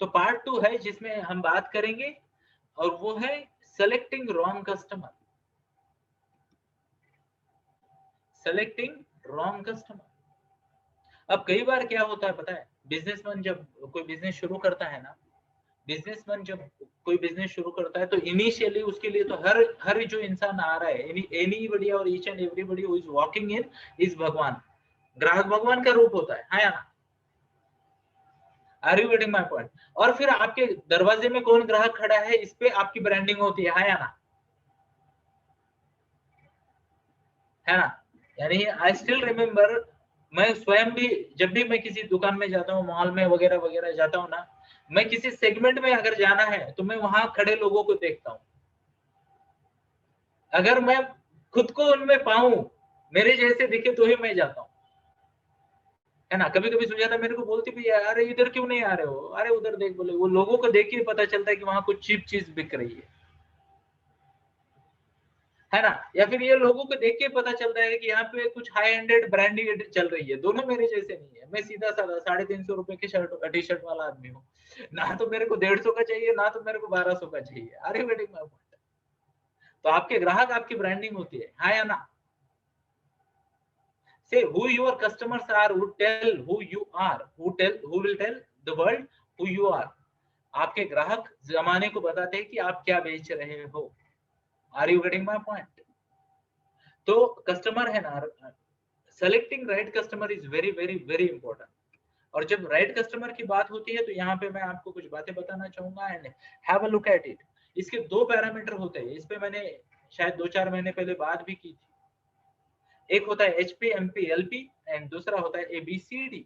तो पार्ट 2 है जिसमें हम बात करेंगे और वो है selecting wrong customer. Selecting wrong customer. अब कई बार क्या होता है पता है, बिजनेसमैन जब कोई बिजनेस शुरू करता है ना, बिजनेसमैन जब कोई बिजनेस शुरू करता है तो इनिशियली उसके लिए तो हर जो इंसान आ रहा है, एनीबॉडी और each and everybody who is walking in is भगवान। ग्राहक भगवान का रूप होता है, हाँ या ना? Are you getting my point? और फिर आपके दरवाजे में कौन ग्राहक खड़ा है, इस पे आपकी ब्रांडिंग होती है, हाँ या ना? है ना? यानी आई स्टिल रिमेम्बर, मैं स्वयं भी जब भी मैं किसी दुकान में जाता हूँ, मॉल में वगैरह वगैरह जाता हूँ ना, मैं किसी सेगमेंट में अगर जाना है तो मैं वहां खड़े लोगों को देखता हूँ। अगर मैं खुद को उनमें पाऊं, मेरे जैसे दिखे तो ही मैं जाता हूँ, है ना? कभी कभी सुजाता मेरे को बोलती भी है, अरे इधर क्यों नहीं आ रहे हो, अरे उधर देख, बोले वो लोगों को देख के पता चलता है कि वहां कुछ चीप चीज बिक रही है ना? या फिर ये लोगों को देख के पता चलता है कि यहाँ पे कुछ हाई एंडेड ब्रांडिंग चल रही है। दोनों मेरे जैसे नहीं है, मैं सीधा साधा 350 की टी शर्ट वाला आदमी हूँ। ना तो मेरे को 150 का चाहिए, ना तो मेरे को 1200 का चाहिए। अरे वेटिंग माय पॉइंट। तो आपके ग्राहक आपकी ब्रांडिंग होती है, हाँ या ना? Say who your customers are, who tell who you are, who will tell the world who you are। आपके ग्राहक जमाने को बताते हैं कि आप क्या बेच रहे हो। Are you getting my point? तो कस्टमर है ना, selecting right customer is very very very important. और जब राइट कस्टमर की बात होती है तो यहाँ पे मैं आपको कुछ बातें बताना चाहूंगा and have a look at it. इसके दो पैरामीटर होते हैं, इस पे मैंने शायद 2-4 महीने पहले बात भी की थी। एक होता है एचपी एमपी एलपी एंड दूसरा होता है एबीसीडी।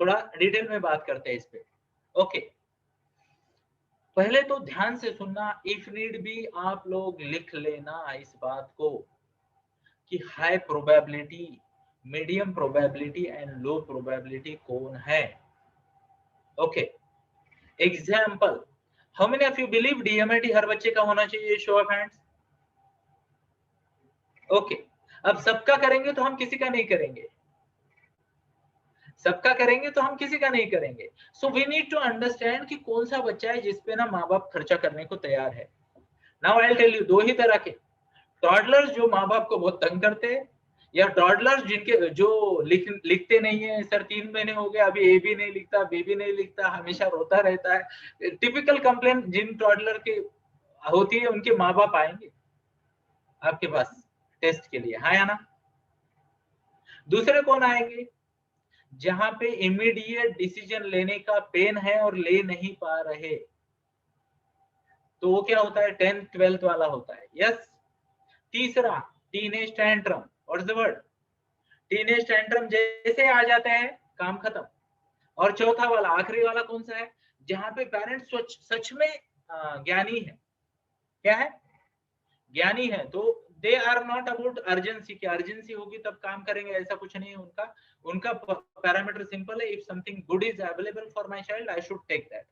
थोड़ा डिटेल में बात करते हैं इस पे। ओके, पहले तो ध्यान से सुनना, इफ नीड भी आप लोग लिख लेना इस बात को कि high probability, medium probability and low probability कौन है। Okay, example, how many of you believe DMIT हर बच्चे का होना चाहिए? Show of hands. ओके, अब सबका करेंगे तो हम किसी का नहीं करेंगे, सबका करेंगे तो हम किसी का नहीं करेंगे। So we need to understand कि कौन सा बच्चा है जिसपे ना माँ बाप खर्चा करने को तैयार है। Now I will tell you, दो ही तरह के टॉडलर्स जो माँ बाप को बहुत तंग करते हैं, या टॉडलर्स जिनके जो लिखते नहीं है, सर 3 महीने हो गए अभी ए भी नहीं लिखता, बी भी नहीं लिखता, हमेशा रोता रहता है। टिपिकल कंप्लेन जिन टॉडलर की होती है, उनके माँ बाप आएंगे आपके पास टेस्ट के लिए, हाँ या ना? दूसरे कौन आएंगे? जहां पे इमीडिएट डिसीजन लेने का पेन है और ले नहीं पा रहे, तो वो क्या होता है, 10th-12th वाला होता है। यस। तीसरा, teenage tantrum. What is the word? Teenage tantrum जैसे आ जाते हैं, काम खत्म। और चौथा वाला, आखिरी वाला कौन सा है? जहां पे पेरेंट्स सच में ज्ञानी है। क्या है? ज्ञानी है। तो they are not about urgency, की अर्जेंसी होगी तब काम करेंगे, ऐसा कुछ नहीं है उनका। उनका पैरामीटर सिंपल है, if something good is available for my child I should take that,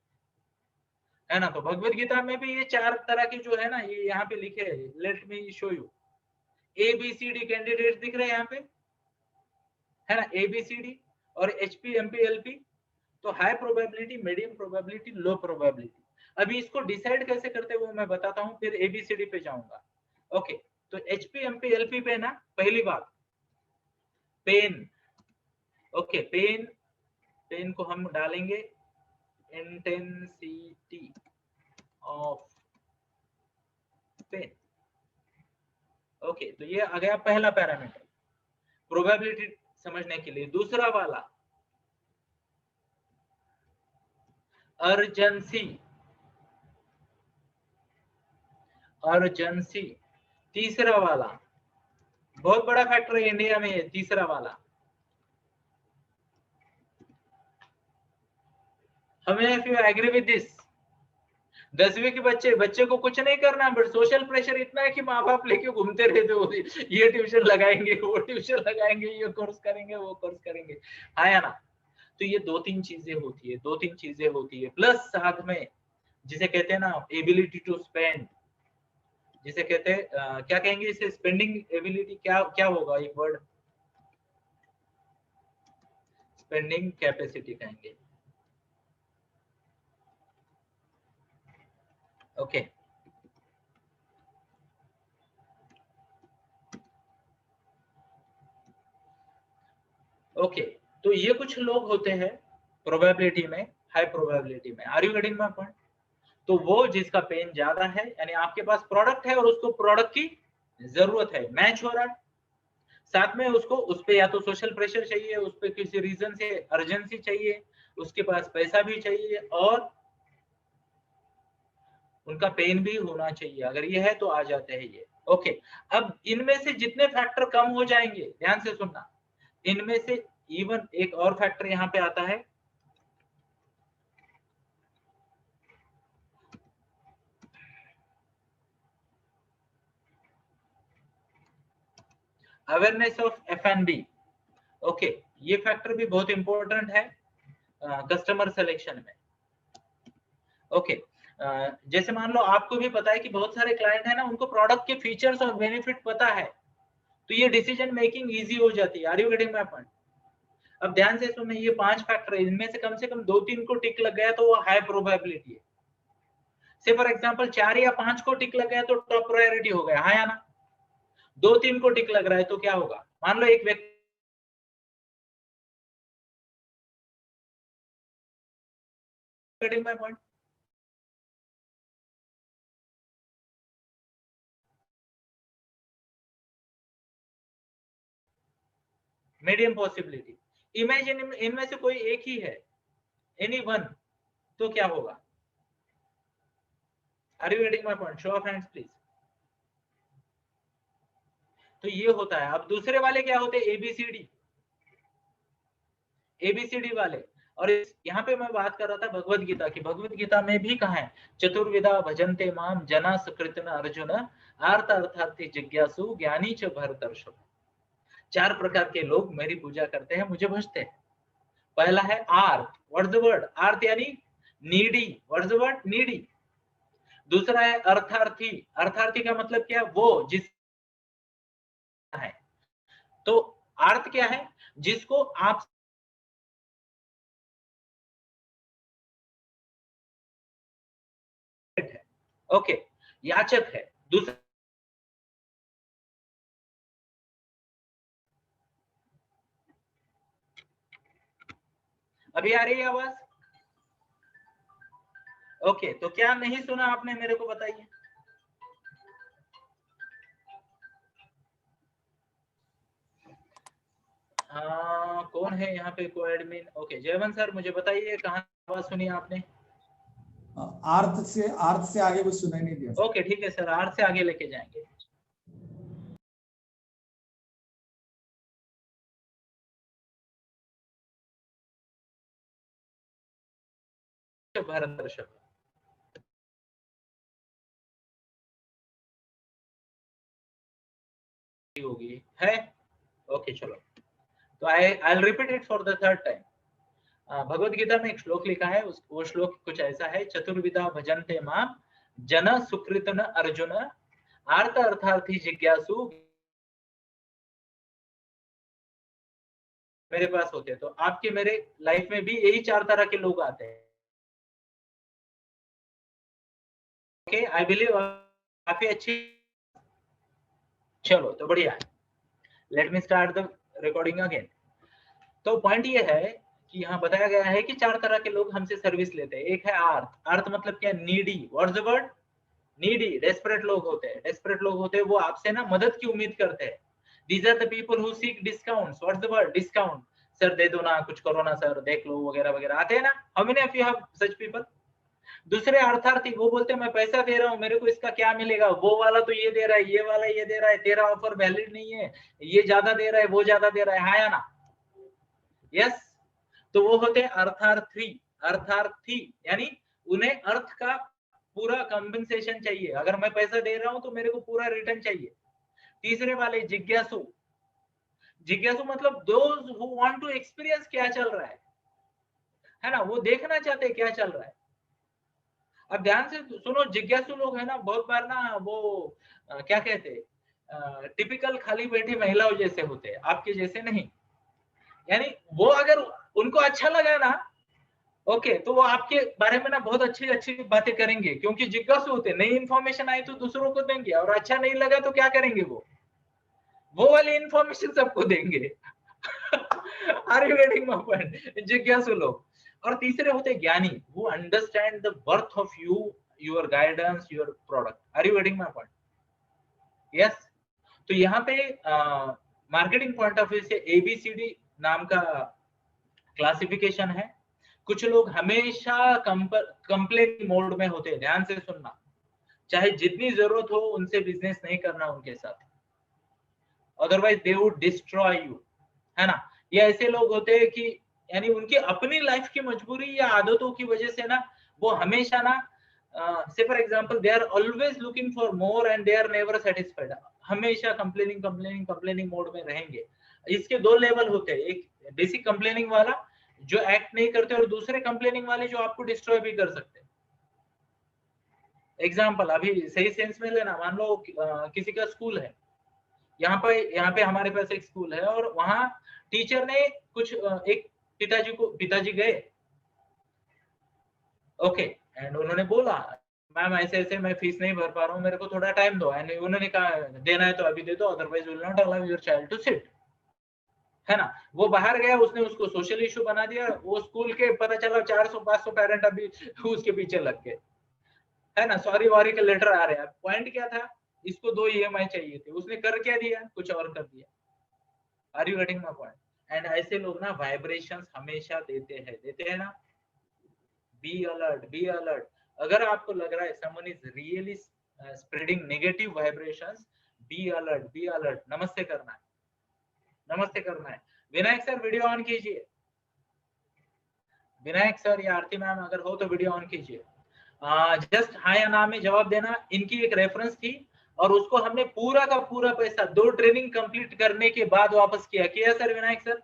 है ना? तो भगवत गीता में भी ये 4 तरह के जो है ना, ये यहाँ पे लिखे हैं। Let me show you. A B C D candidate दिख रहे हैं यहाँ पे, है ना? ए बी सी डी और एचपी एमपी एलपी। तो high probability, medium probability, low probability. अभी इसको डिसाइड कैसे करते हैं वो मैं बताता हूँ, फिर एबीसीडी पे जाऊंगा। ओके, तो एचपी एमपी एलपी पे ना, पहली बात पेन। ओके, पेन, पेन को हम डालेंगे इंटेंसिटी ऑफ पेन। ओके, तो ये आ गया पहला पैरामीटर प्रोबेबिलिटी समझने के लिए। दूसरा वाला अर्जेंसी, अर्जेंसी। तीसरा वाला बहुत बड़ा फैक्टर है इंडिया में, ये तीसरा वाला। हमें if you agree with this, 10वीं के बच्चे को कुछ नहीं करना, बट सोशल प्रेशर इतना है कि माँ बाप लेके घूमते रहते हो, ये ट्यूशन लगाएंगे, वो ट्यूशन लगाएंगे, ये कोर्स करेंगे, वो कोर्स करेंगे, हाँ या ना? तो ये 2-3 चीजें होती है, 2-3 चीजें होती है। प्लस साथ में जिसे कहते हैं ना एबिलिटी टू स्पेंड, जिसे कहते हैं क्या कहेंगे इसे, स्पेंडिंग एबिलिटी, क्या क्या होगा एक वर्ड? स्पेंडिंग कैपेसिटी कहेंगे। ओके ओके तो ये कुछ लोग होते हैं प्रोबेबिलिटी में, हाई प्रोबेबिलिटी में। Are you getting my point? तो वो जिसका पेन ज्यादा है, यानी आपके पास प्रोडक्ट है और उसको प्रोडक्ट की जरूरत है, मैच हो रहा है, साथ में उसको उस पे या तो सोशल प्रेशर चाहिए, उस पे किसी रीजन से अर्जेंसी चाहिए, उसके पास पैसा भी चाहिए और उनका पेन भी होना चाहिए। अगर ये है तो आ जाते हैं ये। ओके अब इनमें से जितने फैक्टर कम हो जाएंगे, ध्यान से सुनना, इनमें से इवन एक और फैक्टर यहां पे आता है, अवेयरनेस ऑफ एफएनबी। ओके ये फैक्टर भी बहुत इंपॉर्टेंट है कस्टमर सिलेक्शन में। ओके जैसे मान लो आपको भी पता है कि बहुत सारे क्लाइंट है ना, उनको प्रोडक्ट के फीचर्स और बेनिफिट पता है, तो ये डिसीजन मेकिंग इजी हो जाती है। Are you getting my point? अब ध्यान से सुनिए, ये 5 फैक्टर है, इनमें से कम 2-3 को टिक लग गया तो वो हाई प्रोबेबिलिटी है। से फॉर एग्जांपल 4 या 5 को टिक लग गया तो टॉप प्रायोरिटी हो गया, हाँ या ना? 2-3 को टिक लग रहा है तो क्या होगा? मान लो एक व्यक्ति getting my point? Medium possibility. Imagine इनमें से कोई एक ही है, एनी वन, तो क्या होगा? Are you getting my point? Show of hands please. तो ये होता है। अब दूसरे वाले क्या होते हैं? एबीसीडी, एबीसीडी वाले। और यहाँ पे मैं बात कर रहा था भगवत गीता की। भगवत गीता में भी कहा है, चतुर्विधा भजन्ते माम जना सुकृतिन अर्जुन आर्त अर्थार्थी जिज्ञासु ज्ञानी च भरतर्षभ। 4 प्रकार के लोग मेरी पूजा करते हैं, मुझे भजते हैं। पहला है आर्त, व्हाट इज द वर्ड आर्त? यानी needy, what is the word needy. दूसरा है अर्थार्थी, अर्थार्थी का मतलब क्या? वो जिस है। तो अर्थ क्या है? जिसको आप है। ओके याचक है। दूसरा अभी आ रही है आवाज? ओके तो क्या नहीं सुना आपने, मेरे को बताइए। कौन है यहाँ पे को एडमिन? ओके जयवंत सर मुझे बताइए कहाँ आवाज सुनी आपने? आर्थ से आगे कुछ सुनाई नहीं दिया। ओके ठीक है सर, आर्थ से आगे लेके जाएंगे। भारत दर्शक होगी है। ओके चलो, तो I repeat it for the third time. Bhagavad Gita में एक श्लोक लिखा है, वो श्लोक कुछ ऐसा है, चतुर्विधा भजन्ते माम जन सुकृत न अर्जुन आर्त अर्थार्थी जिज्ञासु मेरे पास होते हैं। तो आपके मेरे लाइफ में भी यही 4 तरह के लोग आते हैं। ओके आई बिलीव काफी अच्छी। चलो तो बढ़िया, let me start the recording again. तो पॉइंट ये है कि यहाँ बताया गया है कि 4 तरह के लोग हमसे सर्विस लेते हैं। एक है अर्थ, अर्थ मतलब क्या? Needy, what's the word needy? Desperate लोग होते हैं, डेस्परेट लोग होते हैं, वो आपसे ना मदद की उम्मीद करते हैं। These are the people who seek discounts, what's the word discount? Sir दे दो ना, कुछ करो ना सर, देख लो वगैरह वगैरह, आते हैं ना? How many of you have such people? दूसरे अर्थार्थी, वो बोलते हैं मैं पैसा दे रहा हूँ, मेरे को इसका क्या मिलेगा? वो वाला तो ये दे रहा है, ये वाला ये दे रहा है, तेरा ऑफर वैलिड नहीं है, ये ज्यादा दे रहा है, वो ज्यादा दे रहा है, हाँ या ना? यस। तो वो होते हैं अर्थार्थी। अर्थार्थी यानी उन्हें अर्थ का पूरा कंपनसेशन चाहिए। अगर मैं पैसा दे रहा हूं तो मेरे को पूरा रिटर्न चाहिए। तीसरे वाले जिज्ञासु, जिज्ञासु मतलब those who want to experience क्या चल रहा है ना? वो देखना चाहते हैं क्या चल रहा है। अब ध्यान से सुनो, जिज्ञासु लोग है ना, बहुत बार ना वो क्या कहते हैं, टिपिकल खाली बैठी महिलाओं जैसे होते हैं, आपके जैसे नहीं। यानी वो अगर उनको अच्छा लगा ना, ओके, तो वो आपके बारे में ना बहुत अच्छी अच्छी बातें करेंगे, क्योंकि जिज्ञासु होते, नई इन्फॉर्मेशन आई तो दूसरों को देंगे, और अच्छा नहीं लगा तो क्या करेंगे, वो वाली इन्फॉर्मेशन सबको देंगे। Are you getting my point? जिज्ञासु लोग। और तीसरे होते ज्ञानी, who understand the worth of you, your guidance, your product. Are you getting my point? Yes. तो यहाँ पे मार्केटिंग पॉइंट ऑफ व्यू से एबीसीडी नाम का क्लासिफिकेशन है। कुछ लोग हमेशा कंप्लेन मोड में होते हैं, ध्यान से सुनना, चाहे जितनी जरूरत हो उनसे बिजनेस नहीं करना उनके साथ, otherwise they would destroy you, है ना। ये ऐसे लोग होते हैं कि यानी उनकी अपनी लाइफ की मजबूरी या आदतों की वजह से ना, वो हमेशा ना, say for example they are always looking for more and they are never satisfied, हमेशा कंप्लेनिंग कंप्लेनिंग कंप्लेनिंग मोड में रहेंगे। इसके दो लेवल होते हैं, एक बेसिक कंप्लेनिंग वाला जो एक्ट नहीं करते, और दूसरे कंप्लेनिंग वाले जो आपको डिस्ट्रॉय भी कर सकते हैं। एग्जांपल अभी सही सेंस में लेना, मान लो किसी का स्कूल है, यहाँ पे हमारे पास एक स्कूल है, और वहां टीचर ने कुछ एक पिताजी गए, ओके, एंड उन्होंने बोला, मैम ऐसे ऐसे मैं फीस नहीं भर पा रहा हूँ, मेरे को थोड़ा टाइम दो, एंड उन्होंने कहा देना है तो अभी दे दो, otherwise will not allow your child to sit, है ना। वो बाहर गया, उसने उसको सोशल इशू बना दिया, वो स्कूल के पता चला 400-500 पेरेंट अभी उसके पीछे लग गए, है ना। सॉरी वॉरी का लेटर आ रहे हैं। पॉइंट क्या था, इसको 2 ईएमआई चाहिए थे, उसने कर क्या दिया, कुछ और कर दिया। Are you getting my point? And ऐसे लोग ना वाइब्रेशंस हमेशा देते हैं ना। Be alert, be alert. अगर आपको लग रहा है someone is really spreading negative vibrations, be alert, be alert. नमस्ते करना है, नमस्ते करना है। विनायक सर वीडियो ऑन कीजिए, विनायक सर या आरती मैम अगर हो तो वीडियो ऑन कीजिए। जस्ट हाँ या ना में जवाब देना। इनकी एक रेफरेंस थी, और उसको हमने पूरा का पूरा पैसा 2 ट्रेनिंग कंप्लीट करने के बाद वापस किया सर विनायक सर?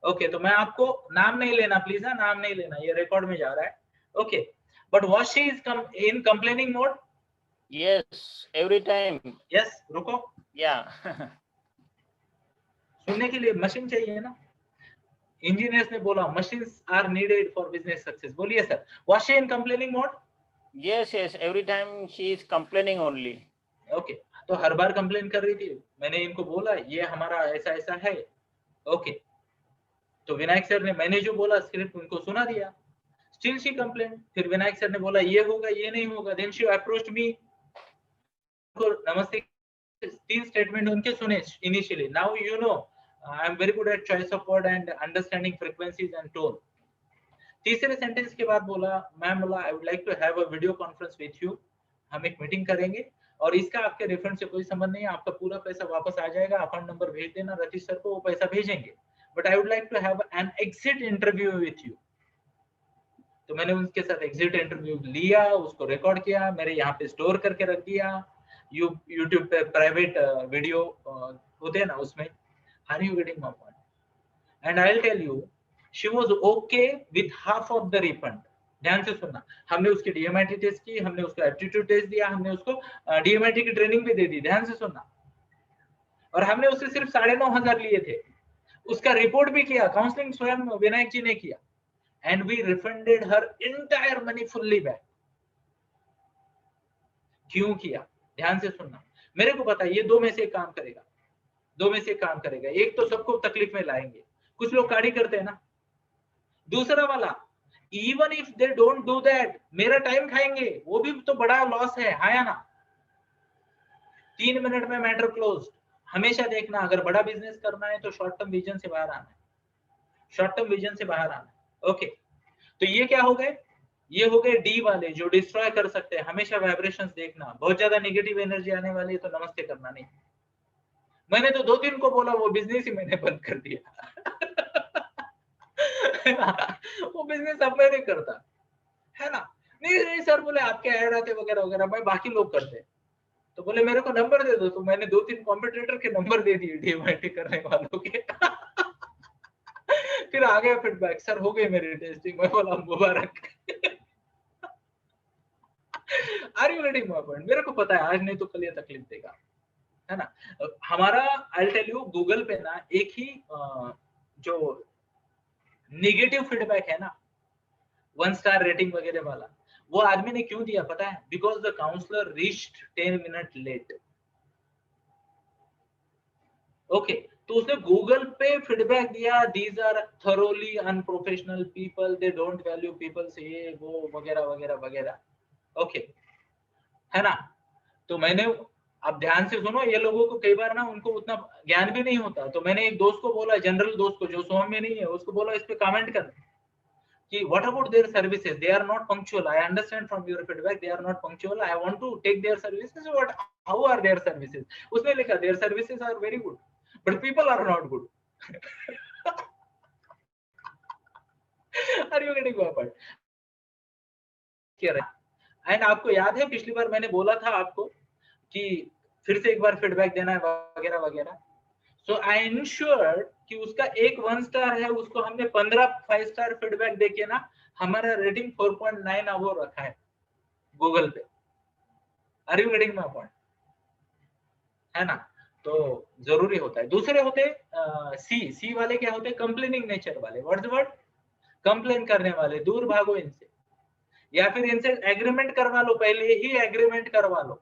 ओके, तो मैं आपको नाम नहीं लेना प्लीज, ना नाम नहीं लेना, ये रिकॉर्ड में जा रहा है। Okay, but was she is in complaining mode? Yes, every time. Yes, रुको, या सुनने के लिए मशीन चाहिए ना। इंजीनियर्स ने बोला machines are needed for business success. बोलिए sir, was she in complaining mode? Yes yes, every time she is complaining only. Okay, तो हर बार कंप्लेन कर रही थी। मैंने इनको बोला ये हमारा ऐसा ऐसा है। ओके, तो विनायक सर ने मैंने जो बोला स्क्रिप्ट उनको सुना दिया। Still she complain. फिर विनायक सर ने बोला ये होगा, ये नहीं होगा। Then she approached me. नमस्ते 3 स्टेटमेंट उनके सुने initially. Now you know I am very good at choice of word and understanding frequencies and tone. तीसरे सेंटेंस के बाद बोला, मैम बोला I would like to have a video conference with you, हम एक मीटिंग करेंगे, और इसका आपके रिफंड से कोई संबंध नहीं है, आपका पूरा पैसा वापस आ जाएगा, अकाउंट नंबर भेज देना रतीश सर को, वो पैसा भेजेंगे, but I would like to have an exit interview with you. तो मैंने उनके साथ एग्जिट इंटरव्यू लिया, उसको रिकॉर्ड किया, मेरे यहाँ पे स्टोर करके रख दिया। यूट्यूब पे प्राइवेट वीडियो होते हैं ना, उसमें। Are you getting my point? And I will tell you she was okay with half of the refund. ध्यान से सुनना, हमने उसकी डीएमआईटी टेस्ट की, हमने उसको एप्टीट्यूड टेस्ट दिया, हमने उसको डीएमआईटी की ट्रेनिंग भी दे दी। ध्यान से सुनना, और हमने उससे सिर्फ 9,500 लिए थे। उसका रिपोर्ट भी किया, काउंसलिंग स्वयं विनायक जी ने किया, and we refunded her entire money fully back। क्यों किया? ध्यान से सुनना, मेरे को पता है ये 2 में से एक काम करेगा, 2 में से एक काम करेगा। एक तो सबको तकलीफ में लाएंगे, कुछ लोग काड़ी करते हैं ना। दूसरा वाला, even if they don't do that, मेरा टाइम खाएंगे, वो भी तो बड़ा लॉस है, हाँ या ना। 3 मिनट में मैटर क्लोज। हमेशा देखना, अगर बड़ा बिजनेस करना है तो शॉर्ट टर्म विजन से बाहर आना है, शॉर्ट टर्म विजन से बाहर आना है। ओके, तो ये क्या हो गए? ये हो गए डी वाले, जो डिस्ट्रॉय कर सकते हैं। हमेशा वाइब्रेशंस देखना, बहुत ज्यादा नेगेटिव एनर्जी आने वाली है तो नमस्ते करना नहीं। मैंने तो 2-3 को बोला, वो बिजनेस ही मैंने बंद कर दिया। वो बिजनेस अब मैं नहीं करता, है ना। नहीं नहीं सर बोले आपके ऐड आते वगैरह वगैरह, भाई बाकी लोग करते हैं। तो बोले मेरे को नंबर दे दो, तो मैंने 2-3 कॉम्पिटिटर के नंबर दे दिए डीएमआईटी करने वालों के। फिर आ गया फीडबैक, सर हो गई मेरी टेस्टिंग। मैं बोला मुबारक। Are you getting my point? मेरे को पता है आज नहीं तो कल ये तकलीफ देगा, है ना। हमारा आई टेल यू, गूगल पे ना एक ही जो नेगेटिव फीडबैक है ना, 1 स्टार रेटिंग वगैरह वाला, वो आदमी ने क्यों दिया पता है? Because the counsellor reached 10 minute late. Okay, तो उसने गूगल पे फीडबैक दिया, these are thoroughly unprofessional people, they don't value people से ये वो वगैरह वगैरह वगैरह। ओके, है ना? तो मैंने, अब ध्यान से सुनो, ये लोगों को कई बार ना उनको उतना ज्ञान भी नहीं होता, तो मैंने एक दोस्त को बोला, जनरल दोस्त को जो सोहम में नहीं है, उसको बोला इस पे कमेंट कर कि what about their services, they are not punctual, I understand from your feedback they are not punctual, I want to take their services, what, how are their services? उसने लिखा their services are very good but people are not good. Are you getting my point? And आपको याद है पिछली बार मैंने बोला था आपको कि फिर से एक बार फीडबैक देना है वगैरह वगैरह। सो आई इंश्योर कि उसका एक 1 स्टार है, उसको हमने 15 5 स्टार फीडबैक देके ना हमारा रेटिंग 4.9 अब रखा है गूगल पे। Are you getting my point? है ना? तो जरूरी होता है। दूसरे होते सी वाले क्या होते? कंप्लेनिंग नेचर वाले। What's the word? कंप्लेन करने वाले, दूर भागो इनसे, या फिर इनसे एग्रीमेंट करवा लो, पहले ही एग्रीमेंट करवा लो।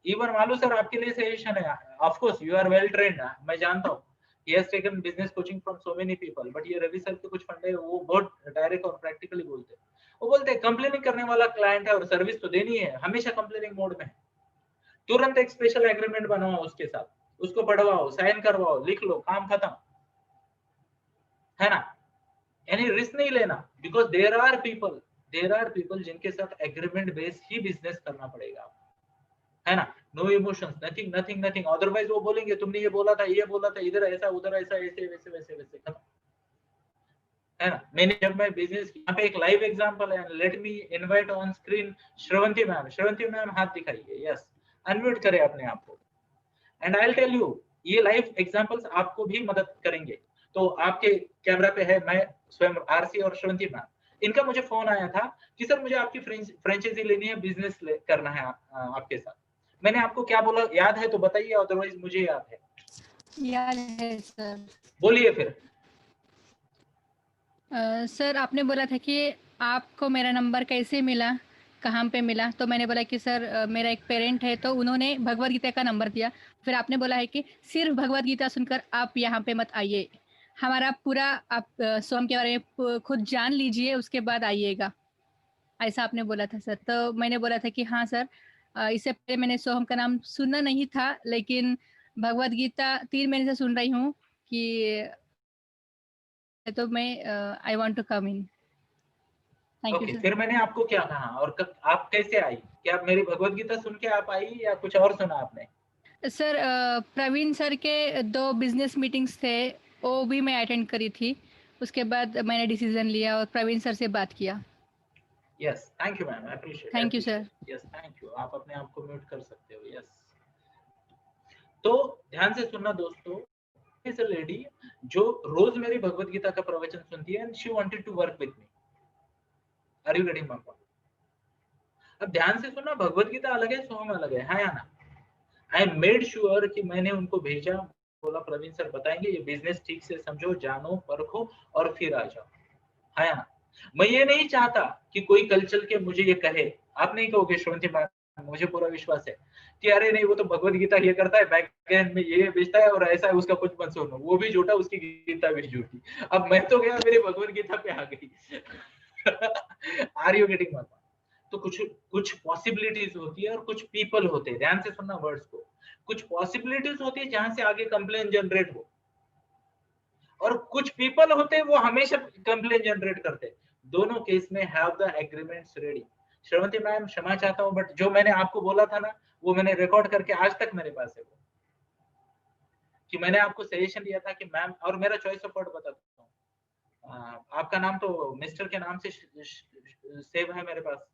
इवन मालू सर आपके लिए सजेशन है, of course you are well trained, मैं जानता हूँ, he has taken business coaching from so many people, but ये रवि सर के कुछ फंडे वो बहुत डायरेक्ट और प्रैक्टिकली बोलते हैं। वो बोलते हैं कंप्लेनिंग करने वाला क्लाइंट है और सर्विस तो देनी है, हमेशा कंप्लेनिंग मोड में है, तुरंत एक स्पेशल एग्रीमेंट बनवाओ उसके साथ, उसको पढ़वाओ, साइन करवाओ, लिख लो, काम खत्म, है ना? यानी रिस्क नहीं लेना, बिकॉज देयर आर पीपल जिनके साथ एग्रीमेंट बेस ही बिजनेस करना पड़ेगा, है ना? No emotions, nothing nothing nothing, otherwise वो बोलेंगे तुमने ये बोला था, इधर ऐसा उधर ऐसा, ऐसे वैसे वैसे वैसे, खत्म, है ना? मैंने जब मैं बिजनेस, यहाँ पे एक लाइव एग्जांपल है, let me invite on screen Shravanti ma'am. Shravanti ma'am हाथ दिखाइए, यस, अनम्यूट करें अपने आप को। And I will tell you, ये लाइव एग्जांपल्स आपको भी मदद करेंगे। तो आपके कैमरा पे है मैं स्वयं, आरसी और श्रवंती मैम, इनका मुझे फोन आया था कि सर मुझे आपकी फ्रेंचाइजी लेनी है, बिजनेस करना है आपके साथ। मैंने आपको क्या बोला याद है तो बताइए, अदरवाइज मुझे याद है। याद है सर। बोलिए फिर। सर आपने बोला था कि आपको मेरा नंबर कैसे मिला, कहाँ पे मिला? तो मैंने बोला कि सर मेरा एक पेरेंट है तो उन्होंने भगवद गीता का नंबर दिया। फिर आपने बोला है कि सिर्फ भगवद गीता सुनकर आप यहाँ पे मत आइए, हमारा पूरा आप सोम के बारे में खुद जान लीजिए, उसके बाद आइएगा, ऐसा आपने बोला था सर। तो मैंने बोला था कि हाँ सर, इससे पहले मैंने सोहम का नाम सुना नहीं था, लेकिन भगवद गीता 3 महीने से सुन रही हूँ कि, तो मैं I want to come in. Thank you okay, sir. फिर मैंने आपको क्या कहा और आप कैसे आई? क्या आप मेरी भगवत गीता सुन के आप आई या कुछ और सुना आपने? सर प्रवीण सर के 2 बिजनेस मीटिंग्स थे, वो भी मैं अटेंड करी थी। उसके बाद मैंने डिसीजन लिया और प्रवीण सर से बात किया। Yes, thank you ma'am, I appreciate. Thank you sir. Yes, thank you. आप अपने आप को म्यूट कर सकते हो। यस, तो ध्यान से सुनना दोस्तों, इज अ लेडी जो रोज मेरी भगवत गीता का प्रवचन सुनती है, and she wanted to work with me. Are you getting my point? अब ध्यान से सुनना, भगवत गीता अलग है, सोहम अलग है या ना? आई मेड श्योर कि मैंने उनको भेजा, बोला प्रवीण सर बताएंगे, ये बिजनेस ठीक से समझो, जानो, परखो और फिर आ जाओ, है ना? मैं ये नहीं चाहता कि कोई कल चल के मुझे ये कहे, आप नहीं कहोगे श्रवंती मैम, मुझे पूरा विश्वास है कि अरे नहीं वो तो भगवत गीता ये करता है, बैक एंड में ये बेचता है और ऐसा है, उसका कुछ मत सुनो, वो भी झूठा, उसकी गीता भी झूठी। अब मैं तो गया, मेरी भगवत गीता पे आ गई। Are you getting my? तो कुछ कुछ पॉसिबिलिटीज होती है और कुछ पीपल होते हैं, ध्यान से सुनना वर्ड्स को। कुछ पॉसिबिलिटीज होती है जहां से आगे कंप्लेन जनरेट हो, और कुछ पीपल होते हैं वो हमेशा कंप्लेन जनरेट करते हैं। दोनों केस में have the agreements ready. Shravanti ma'am क्षमा चाहता हूं, बट जो मैंने आपको बोला था ना, वो मैंने रिकॉर्ड करके आज तक मेरे पास है, वो कि मैंने आपको सजेशन दिया था कि मैम, और मेरा चॉइस ऑफ वर्ड बताता हूँ, आपका नाम तो मिस्टर के नाम से सेव है मेरे पास।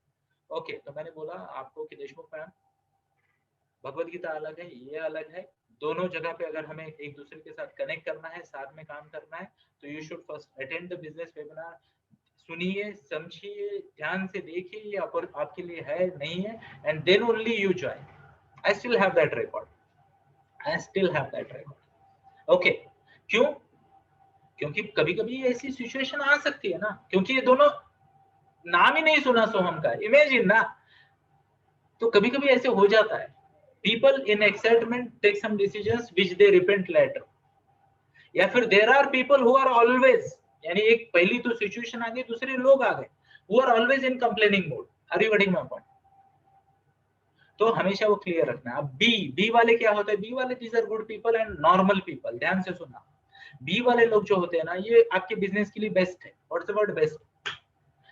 ओके, तो मैंने बोला आपको कि देशमुख मैम, भगवत गीता अलग है, ये अलग है, दोनों जगह पे अगर हमें एक दूसरे के साथ कनेक्ट करना है, साथ में काम करना है, तो you should first attend the business webinar. सुनिए, समझिए, ध्यान से देखिए ये आपके लिए है नहीं है, and then only you join. I still have that record. Okay, क्यों? क्योंकि कभी कभी ऐसी सिचुएशन आ सकती है ना, क्योंकि ये दोनों नाम ही नहीं सुना सोहम का, इमेजिन ना। तो कभी कभी ऐसे हो जाता है, people in excitement take some decisions which they repent later, या फिर there are people who are always, यानी एक पहली तो सिचुएशन आ गई, दूसरे लोग आ गए who are always in complaining mode. Are you getting my point? तो हमेशा वो क्लियर रखना है। अब बी वाले क्या होते हैं? बी वाले these are good people and normal people. ध्यान से सुनना, बी वाले लोग जो होते हैं ना, ये आपके बिजनेस के लिए बेस्ट है। What's the word best?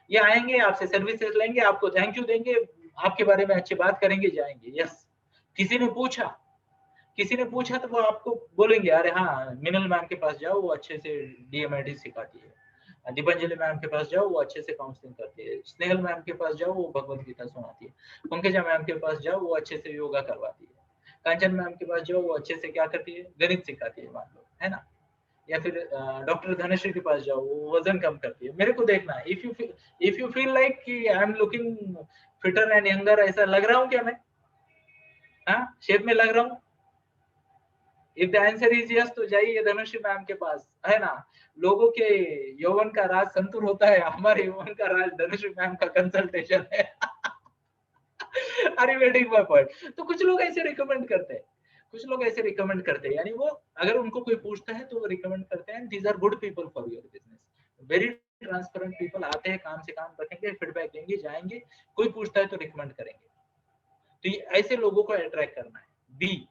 ये आएंगे, आपसे सर्विसेज लेंगे, आपको थैंक यू देंगे, आपके बारे में अच्छी बात करेंगे, जाएंगे। यस, किसी ने पूछा तो वो आपको बोलेंगे, अरे हाँ मिनल मैम के पास जाओ, वो अच्छे से डीएमआईटी सिखाती है। दीपांजलि मैम के पास जाओ, वो अच्छे से काउंसलिंग करती है। स्नेहल मैम के पास जाओ, वो भगवत गीता सुनाती है। पंकजा मैम के पास जाओ, वो अच्छे से योगा करवाती है। कांचन मैम के पास जाओ, वो अच्छे से क्या करती है? गणित सिखाती है, मान लो, है ना। या फिर डॉक्टर धनश्री के पास जाओ, वो वजन कम करती है। मेरे को देखना, इफ यू फील लाइक कि I am looking fitter and younger, ऐसा लग रहा हूँ क्या मैं? हाँ, शेप में लग रहा हूँ? If the answer is yes, तो जाइए धनुषी मैम के पास, है ना। लोगों के यौवन का राज संतूर होता है, हमारे यौवन का राज धनुषी मैम का कंसल्टेशन है। अरे वेटिंग माय पॉइंट। तो कुछ लोग ऐसे रिकमेंड करते हैं, यानी वो अगर उनको कोई पूछता है तो वो रिकमेंड करते हैं। These are good people for your business, very transparent people. आते हैं, काम से काम रखेंगे, फीडबैक देंगे, जाएंगे। कोई पूछता है तो रिकमेंड करेंगे। तो ये ऐसे लोगों को अट्रैक्ट करना है। B,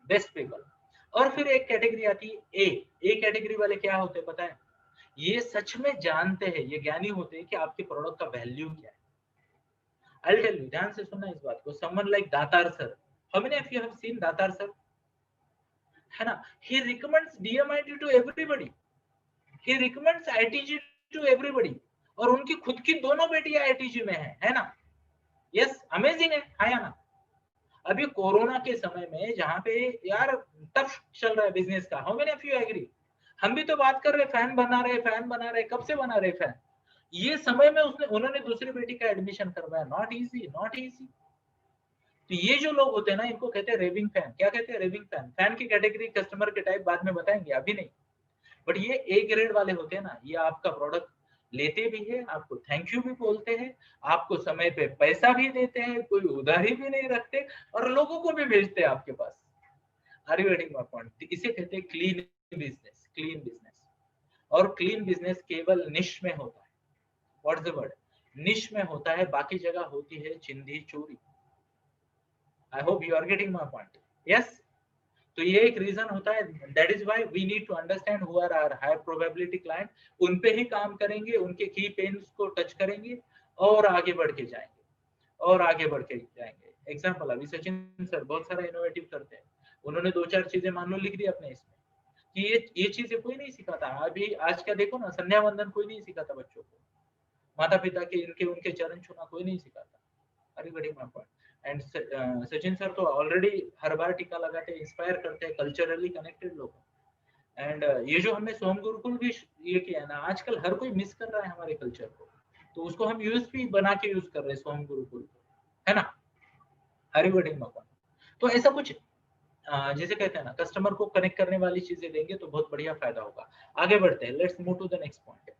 best people. और फिर एक कैटेगरी आती है ए कैटेगरी वाले क्या होते हैं पता है? ये सच में जानते हैं, ये ज्ञानी होते हैं कि आपके प्रोडक्ट का वैल्यू क्या है। I'll tell you, ध्यान से सुनना इस बात को। someone like Datar sir, how many of you have seen Datar sir? है ना, he recommends DMIT to everybody, he recommends ITG to everybody, और उनकी खुद की दोनों बेटियां ITG में है ना। यस, अमेजिंग है ना। अभी कोरोना के समय में जहां पे यार टफ चल रहा है बिजनेस का, how many of you agree? हम भी तो बात कर रहे, फैन बना रहे, कब से बना रहे फैन? ये समय में उन्होंने दूसरी बेटी का एडमिशन करवाया। Not easy. तो ये जो लोग होते हैं ना, इनको कहते हैं रेविंग फैन। क्या कहते हैं? Raving fan. फैन की कैटेगरी, कस्टमर के टाइप बाद में बताएंगे, अभी नहीं। बट ये ए ग्रेड वाले होते हैं ना, ये आपका प्रोडक्ट लेते भी है, आपको थैंक यू भी बोलते हैं, आपको समय पे पैसा भी देते हैं, कोई उधारी भी नहीं रखते, और लोगों को भी भेजते हैं आपके पास। Are you getting my point? इसे कहते हैं क्लीन बिजनेस। और क्लीन बिजनेस केवल निश में होता है। What's the word? निश में होता है, बाकी जगह होती है चिंधी चोरी। I hope you are getting my point. Yes, तो ये एक रीजन होता है। That is why we need to understand who are our high probability client. उन पे ही काम करेंगे, उनके की पेन्स को टच करेंगे और आगे बढ़ के जाएंगे। एग्जांपल, अभी सचिन सर बहुत सारा इनोवेटिव करते हैं। उन्होंने 2-4 चीजें मान लो लिख दी अपने इसमें कि ये चीजें कोई नहीं सिखाता। अभी आज का देखो ना, संध्या वंदन कोई नहीं सिखाता बच्चों को, माता पिता के इनके उनके चरण छूना कोई नहीं सिखाता। अरे बड़ी my point. And Sachin sir तो ऑलरेडी हर बार टीका लगाते हैं, इंस्पायर करते हैं, कल्चरली कनेक्टेड लोग। एंड ये जो हमने सोम गुरुकुल भी ये किया है ना, आजकल हर कोई मिस कर रहा है हमारे कल्चर को, तो उसको हम यूएसपी बना के यूज कर रहे हैं सोम गुरुकुल को, है ना। हरी वेडिंग मकान। तो ऐसा कुछ जैसे कहते हैं ना, कस्टमर को कनेक्ट करने वाली चीजें देंगे तो बहुत बढ़िया फायदा होगा। आगे बढ़ते हैं, let's move to the next point.